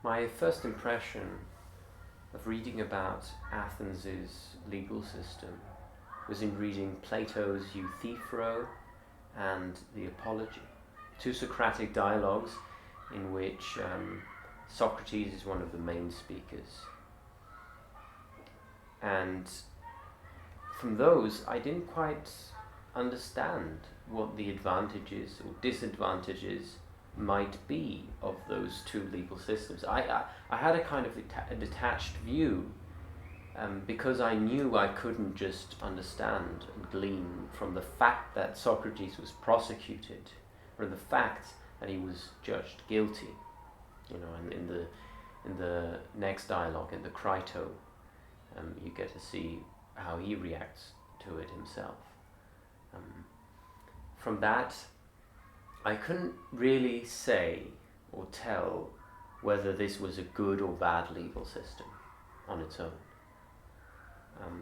My first impression of reading about Athens' legal system was in reading Plato's Euthyphro and the Apology, two Socratic dialogues in which Socrates is one of the main speakers. And from those, I didn't quite understand what the advantages or disadvantages might be of those two legal systems. I had a kind of a detached view because I knew I couldn't just understand and glean from the fact that Socrates was prosecuted or the fact that he was judged guilty. And in the next dialogue, in the Crito, you get to see how he reacts to it himself. From that, I couldn't really say or tell whether this was a good or bad legal system on its own.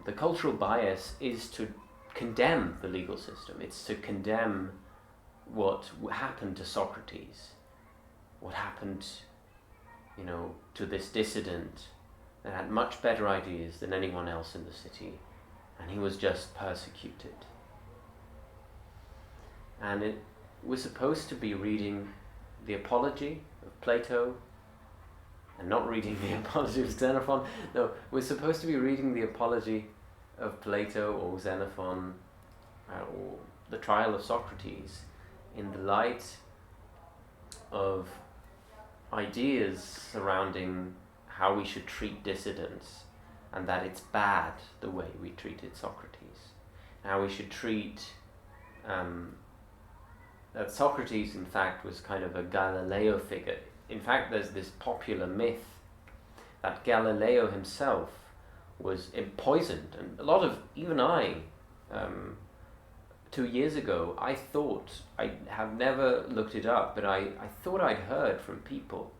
The cultural bias is to condemn the legal system. It's to condemn what happened to Socrates, what happened, to this dissident that had much better ideas than anyone else in the city, and he was just persecuted. And we're supposed to be reading the Apology of Plato and not reading the Apology of Xenophon. No, we're supposed to be reading the Apology of Plato or Xenophon or the trial of Socrates in the light of ideas surrounding how we should treat dissidents, and that it's bad the way we treated Socrates. How we should treat that Socrates, in fact, was kind of a Galileo figure. In fact, there's this popular myth that Galileo himself was poisoned, and a lot of, even I, 2 years ago, I thought, I have never looked it up, but I thought I'd heard from people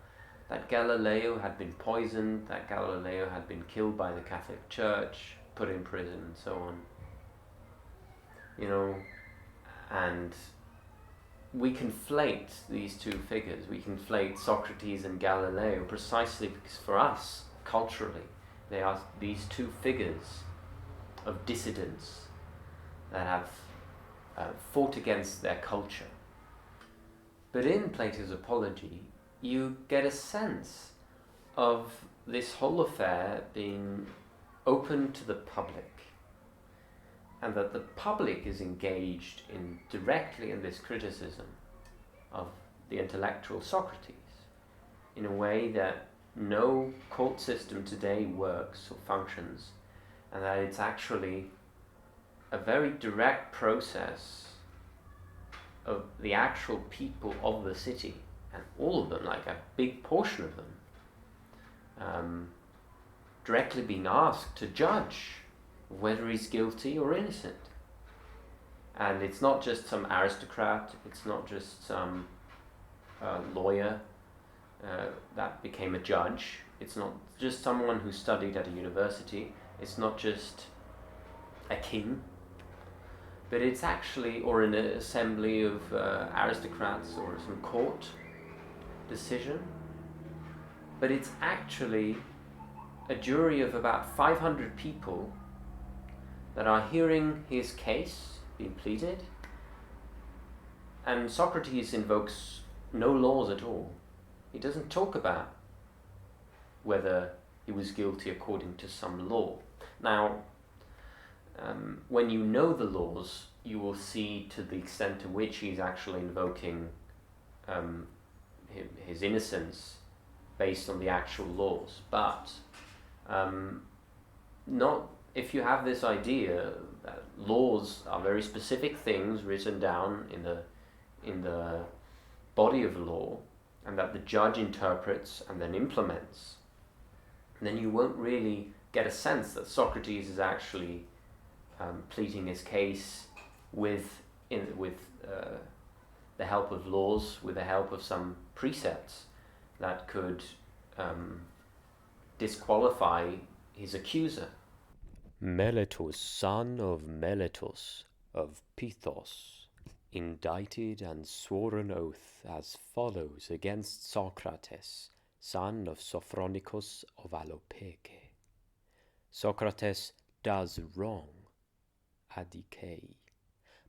that Galileo had been poisoned, that Galileo had been killed by the Catholic Church, put in prison, and so on. And we conflate these two figures. We conflate Socrates and Galileo precisely because for us, culturally, they are these two figures of dissidents that have fought against their culture. But in Plato's Apology, you get a sense of this whole affair being open to the public, and that the public is engaged directly in this criticism of the intellectual Socrates in a way that no court system today works or functions, and that it's actually a very direct process of the actual people of the city, and all of them, like a big portion of them, directly being asked to judge whether he's guilty or innocent. And it's not just some aristocrat, it's not just some lawyer that became a judge, it's not just someone who studied at a university, it's not just a king, but it's actually, or an assembly of aristocrats or some court decision, but it's actually a jury of about 500 people that are hearing his case being pleaded, and Socrates invokes no laws at all. He doesn't talk about whether he was guilty according to some law. Now, when you know the laws, you will see to the extent to which he's actually invoking his innocence based on the actual laws. But not if you have this idea that laws are very specific things written down in the body of law, and that the judge interprets and then implements, then you won't really get a sense that Socrates is actually pleading his case with the help of laws, with the help of some precepts that could disqualify his accuser. Meletus, son of Meletus, of Pythos, indicted and swore an oath as follows against Socrates, son of Sophronicus of Alopeke. Socrates does wrong, adike,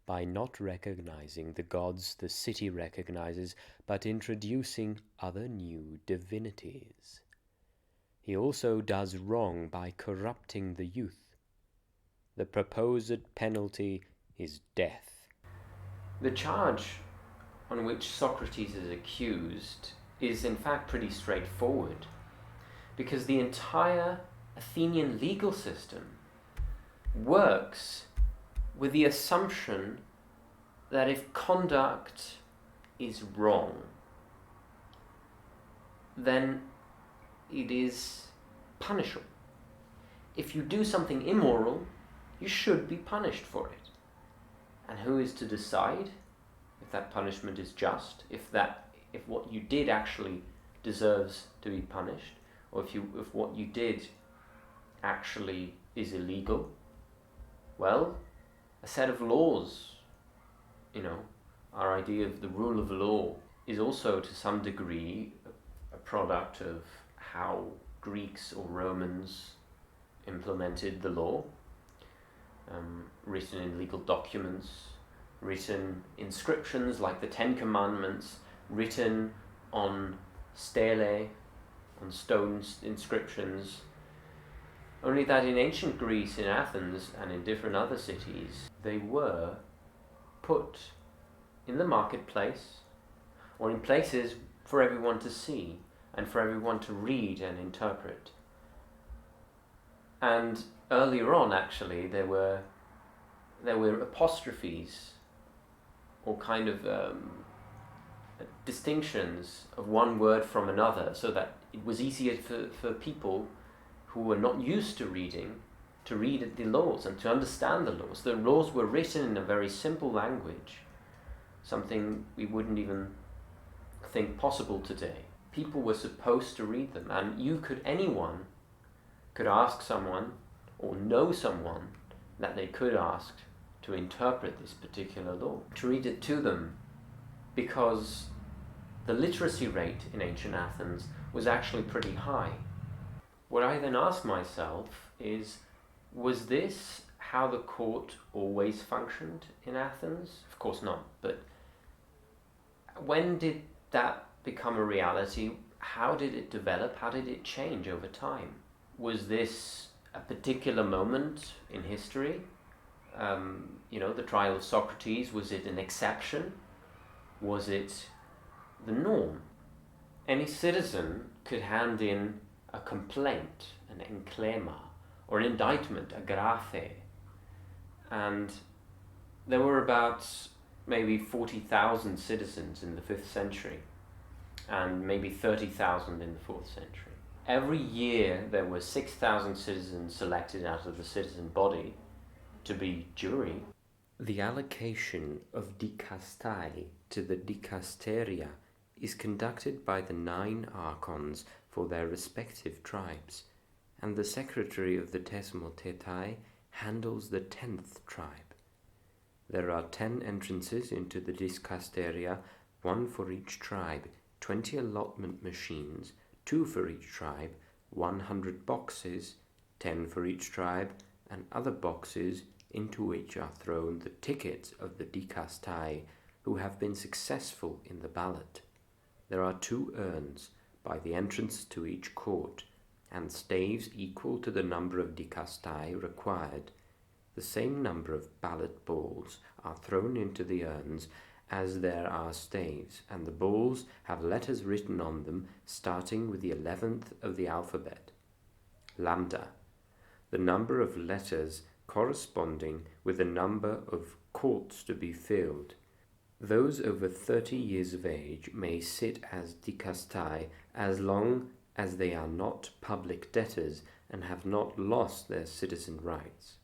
by not recognizing the gods the city recognizes, but introducing other new divinities. He also does wrong by corrupting the youth. The proposed penalty is death. The charge on which Socrates is accused is in fact pretty straightforward, because the entire Athenian legal system works with the assumption that if conduct is wrong, then it is punishable. If you do something immoral, you should be punished for it. And who is to decide if that punishment is just, if what you did actually deserves to be punished, or if what you did actually is illegal? Well, a set of laws, our idea of the rule of law is also to some degree a product of how Greeks or Romans implemented the law, written in legal documents, written inscriptions like the Ten Commandments, written on stelae, on stone inscriptions. Only that in ancient Greece, in Athens, and in different other cities, they were put in the marketplace, or in places for everyone to see, and for everyone to read and interpret. And earlier on, actually, there were apostrophes, or kind of distinctions of one word from another, so that it was easier for people who were not used to reading to read the laws and to understand the laws. The laws were written in a very simple language, something we wouldn't even think possible today. People were supposed to read them, and anyone could ask someone or know someone that they could ask to interpret this particular law, to read it to them, because the literacy rate in ancient Athens was actually pretty high. What I then asked myself is, was this how the court always functioned in Athens? Of course not, but when did that become a reality? How did it develop? How did it change over time? Was this a particular moment in history? The trial of Socrates, was it an exception? Was it the norm? Any citizen could hand in a complaint, an enklema, or an indictment, a graphe. And there were about maybe 40,000 citizens in the 5th century, and maybe 30,000 in the 4th century. Every year there were 6,000 citizens selected out of the citizen body to be jury. The allocation of dikastai to the dikasteria is conducted by the 9 archons for their respective tribes, and the secretary of the tesmotetai handles the 10th tribe. There are 10 entrances into the dikasteria, 1 for each tribe, 20 allotment machines, 2 for each tribe, 100 boxes, 10 for each tribe, and other boxes into which are thrown the tickets of the dikastai who have been successful in the ballot. There are 2 urns by the entrance to each court, and staves equal to the number of dikastai required. The same number of ballot balls are thrown into the urns as there are staves, and the balls have letters written on them starting with the 11th of the alphabet. Lambda, the number of letters corresponding with the number of courts to be filled. Those over 30 years of age may sit as dikastai as long as they are not public debtors and have not lost their citizen rights.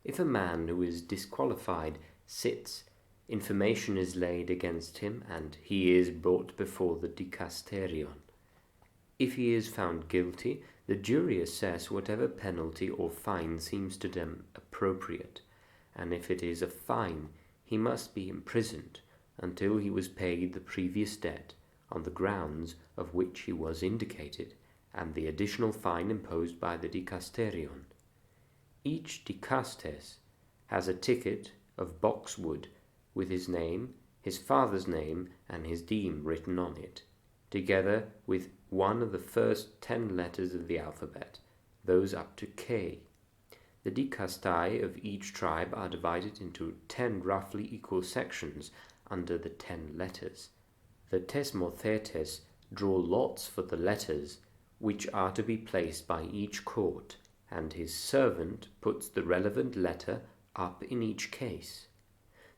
If a man who is disqualified sits, information is laid against him and he is brought before the dikasterion. If he is found guilty, the jury assess whatever penalty or fine seems to them appropriate, and if it is a fine, he must be imprisoned until he was paid the previous debt, on the grounds of which he was indicated, and the additional fine imposed by the dikasterion. Each dikastes has a ticket of boxwood with his name, his father's name, and his deme written on it, together with one of the first 10 letters of the alphabet, those up to K. The dikastai of each tribe are divided into 10 roughly equal sections under the 10 letters. The tesmothetes draw lots for the letters, which are to be placed by each court, and his servant puts the relevant letter up in each case.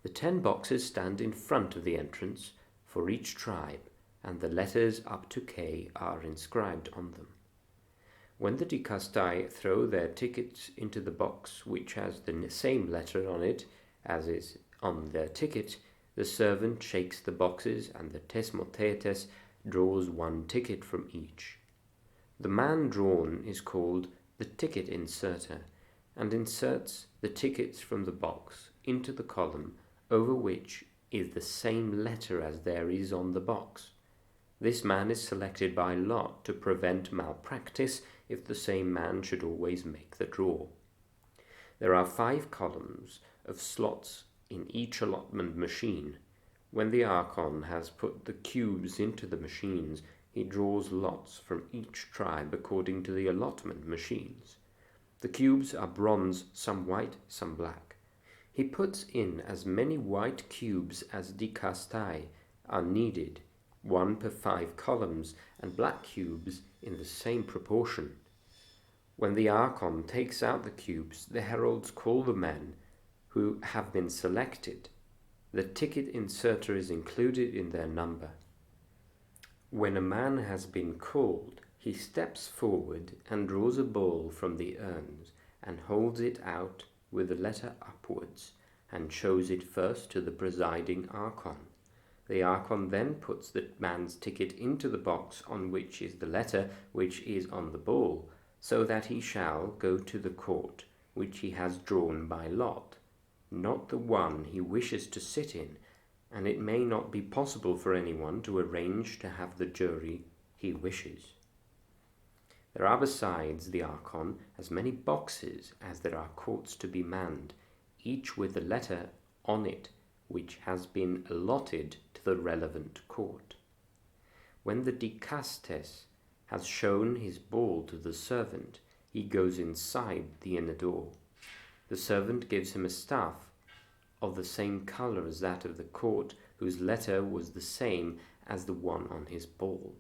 The 10 boxes stand in front of the entrance for each tribe, and the letters up to K are inscribed on them. When the dikastai throw their tickets into the box which has the same letter on it as is on their ticket, the servant shakes the boxes, and the tesmothetes draws 1 ticket from each. The man drawn is called the ticket inserter, and inserts the tickets from the box into the column over which is the same letter as there is on the box. This man is selected by lot to prevent malpractice if the same man should always make the draw. There are 5 columns of slots in each allotment machine. When the archon has put the cubes into the machines, he draws lots from each tribe according to the allotment machines. The cubes are bronze, some white, some black. He puts in as many white cubes as dikastai are needed, 1 per 5 columns, and black cubes in the same proportion. When the archon takes out the cubes, the heralds call the men who have been selected. The ticket inserter is included in their number. When a man has been called, he steps forward and draws a ball from the urns and holds it out with the letter upwards and shows it first to the presiding archon. The archon then puts the man's ticket into the box on which is the letter which is on the ball, so that he shall go to the court which he has drawn by lot, not the one he wishes to sit in, and it may not be possible for anyone to arrange to have the jury he wishes. There are besides the archon as many boxes as there are courts to be manned, each with the letter on it which has been allotted to the relevant court. When the dikastes has shown his ball to the servant, he goes inside the inner door. The servant gives him a staff of the same colour as that of the court, whose letter was the same as the one on his ball,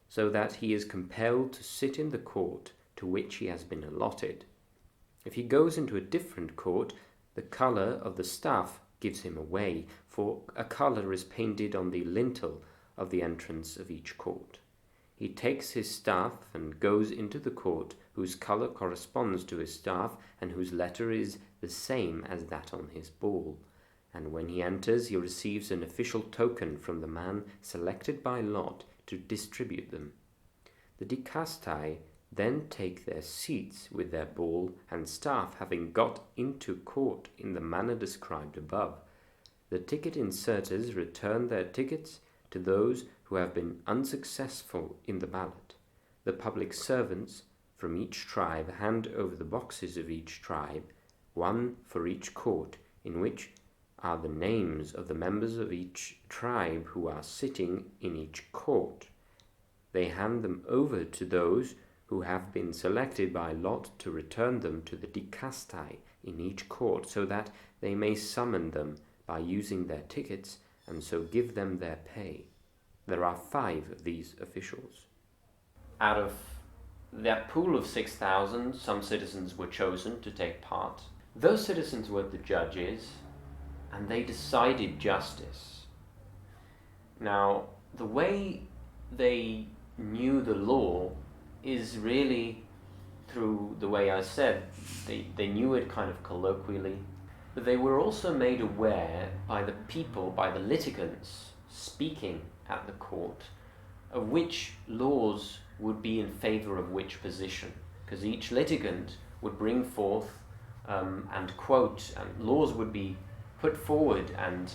so that he is compelled to sit in the court to which he has been allotted. If he goes into a different court, the colour of the staff gives him away, for a colour is painted on the lintel of the entrance of each court. He takes his staff and goes into the court whose colour corresponds to his staff and whose letter is the same as that on his ball. And when he enters, he receives an official token from the man selected by lot to distribute them. The dikastai then take their seats with their ball and staff, having got into court in the manner described above. The ticket inserters return their tickets to those who have been unsuccessful in the ballot. The public servants from each tribe hand over the boxes of each tribe, 1 for each court, in which are the names of the members of each tribe who are sitting in each court. They hand them over to those who have been selected by lot to return them to the dikastai in each court, so that they may summon them by using their tickets and so give them their pay. There are 5 of these officials. Out of that pool of 6,000, some citizens were chosen to take part. Those citizens were the judges, and they decided justice. Now, the way they knew the law is really through the way I said. They knew it kind of colloquially, but they were also made aware by the people, by the litigants speaking at the court, of which laws would be in favour of which position, because each litigant would bring forth and quote, and laws would be put forward and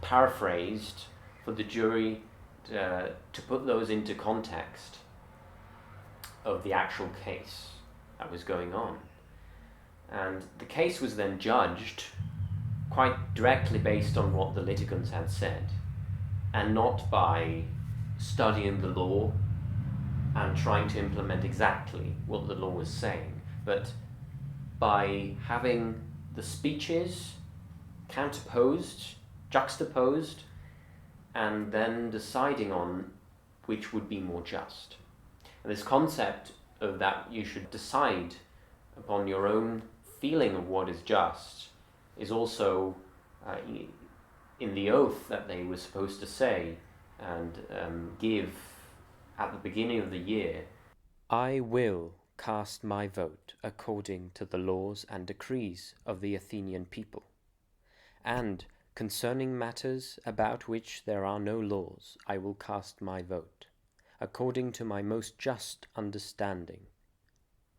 paraphrased for the jury to put those into context of the actual case that was going on. And the case was then judged quite directly based on what the litigants had said, and not by studying the law and trying to implement exactly what the law was saying, but by having the speeches counterposed, juxtaposed, and then deciding on which would be more just. And this concept of that you should decide upon your own feeling of what is just is also in the oath that they were supposed to say and give at the beginning of the year. I will cast my vote according to the laws and decrees of the Athenian people, and concerning matters about which there are no laws, I will cast my vote, according to my most just understanding.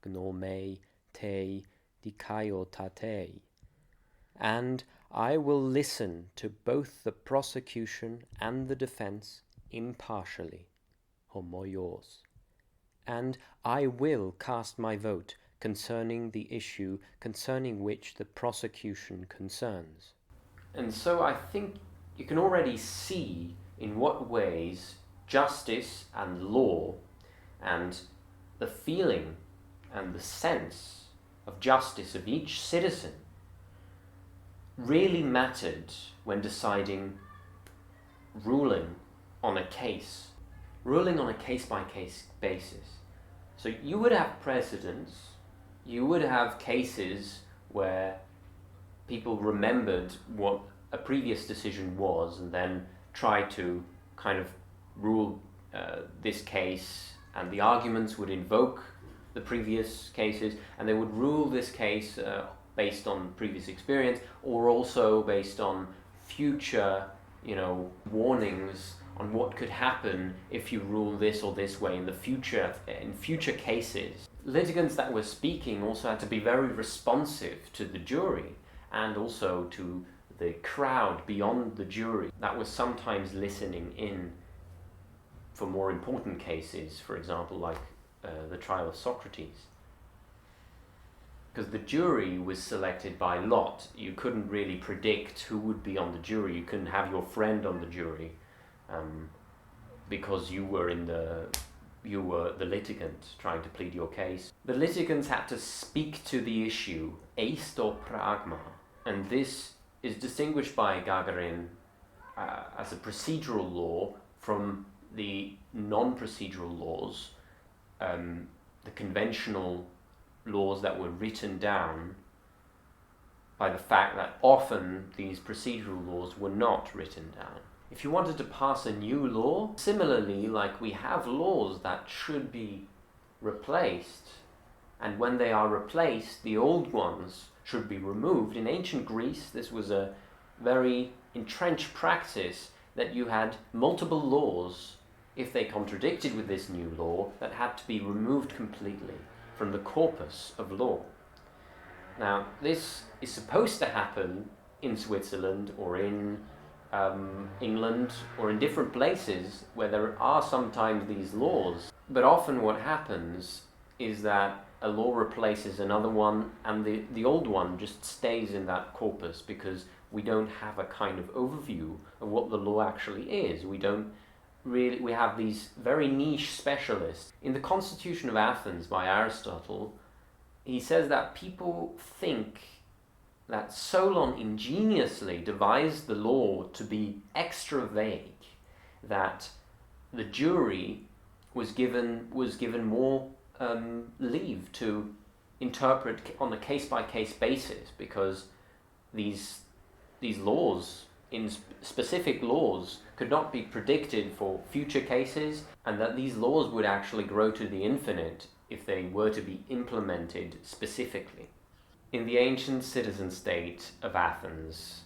Gnome te dikaiotate. And I will listen to both the prosecution and the defense impartially, homoios. And I will cast my vote concerning the issue concerning which the prosecution concerns. And so I think you can already see in what ways justice and law and the feeling and the sense of justice of each citizen really mattered when deciding ruling on a case-by-case basis. So you would have precedents, you would have cases where people remembered what a previous decision was and then tried to kind of rule this case, and the arguments would invoke the previous cases, and they would rule this case based on previous experience, or also based on future, warnings on what could happen if you rule this or this way in future cases. Litigants that were speaking also had to be very responsive to the jury and also to the crowd beyond the jury that was sometimes listening in for more important cases, for example, like the trial of Socrates. Because the jury was selected by lot. You couldn't really predict who would be on the jury. You couldn't have your friend on the jury because you were the litigant trying to plead your case. The litigants had to speak to the issue, eisto pragma, and this is distinguished by Gagarin as a procedural law from the non-procedural laws, the conventional laws that were written down, by the fact that often these procedural laws were not written down. If you wanted to pass a new law, similarly, like we have laws that should be replaced, and when they are replaced, the old ones should be removed. In ancient Greece, this was a very entrenched practice that you had multiple laws, if they contradicted with this new law, that had to be removed completely from the corpus of law. Now, this is supposed to happen in Switzerland or in England or in different places where there are sometimes these laws. But often what happens is that a law replaces another one, and the old one just stays in that corpus because we don't have a kind of overview of what the law actually is. We have these very niche specialists. In the Constitution of Athens by Aristotle, he says that people think that Solon ingeniously devised the law to be extra vague, that the jury was given more leave to interpret on a case-by-case basis, because these laws, in specific laws, could not be predicted for future cases, and that these laws would actually grow to the infinite if they were to be implemented specifically. In the ancient citizen state of Athens,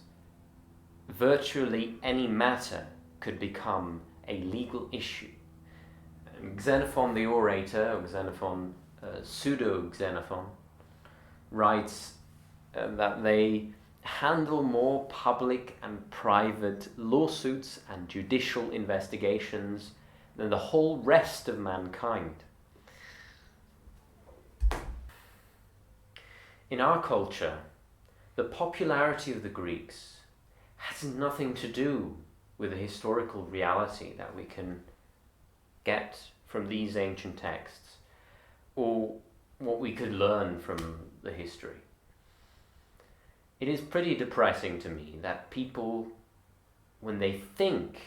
virtually any matter could become a legal issue. Xenophon the orator, or Xenophon, pseudo-Xenophon, writes that they handle more public and private lawsuits and judicial investigations than the whole rest of mankind. In our culture, the popularity of the Greeks has nothing to do with the historical reality that we can get from these ancient texts, or what we could learn from the history. It is pretty depressing to me that people, when they think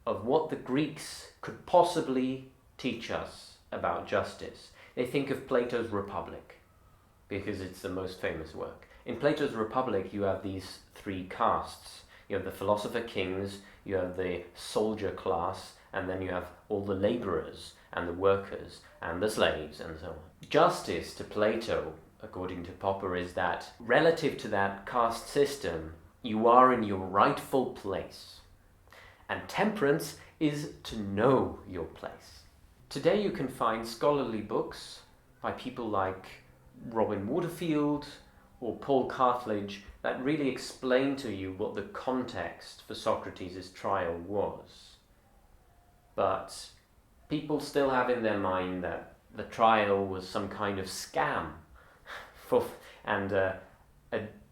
of what the Greeks could possibly teach us about justice, they think of Plato's Republic, because it's the most famous work. In Plato's Republic, you have these three castes. You have the philosopher kings, you have the soldier class, and then you have all the laborers and the workers and the slaves and so on. Justice to Plato, according to Popper, is that relative to that caste system, you are in your rightful place. And temperance is to know your place. Today you can find scholarly books by people like Robin Waterfield or Paul Cartledge that really explain to you what the context for Socrates' trial was. But people still have in their mind that the trial was some kind of scam and a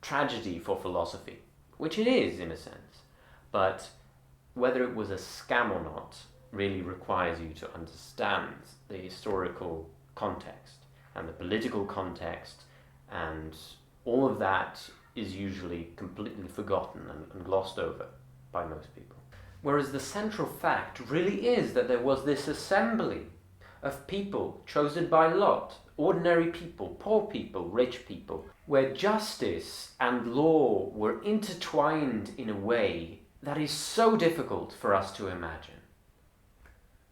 tragedy for philosophy, which it is in a sense. But whether it was a scam or not really requires you to understand the historical context and the political context, and all of that is usually completely forgotten and glossed over by most people. Whereas the central fact really is that there was this assembly of people chosen by lot, ordinary people, poor people, rich people, where justice and law were intertwined in a way that is so difficult for us to imagine.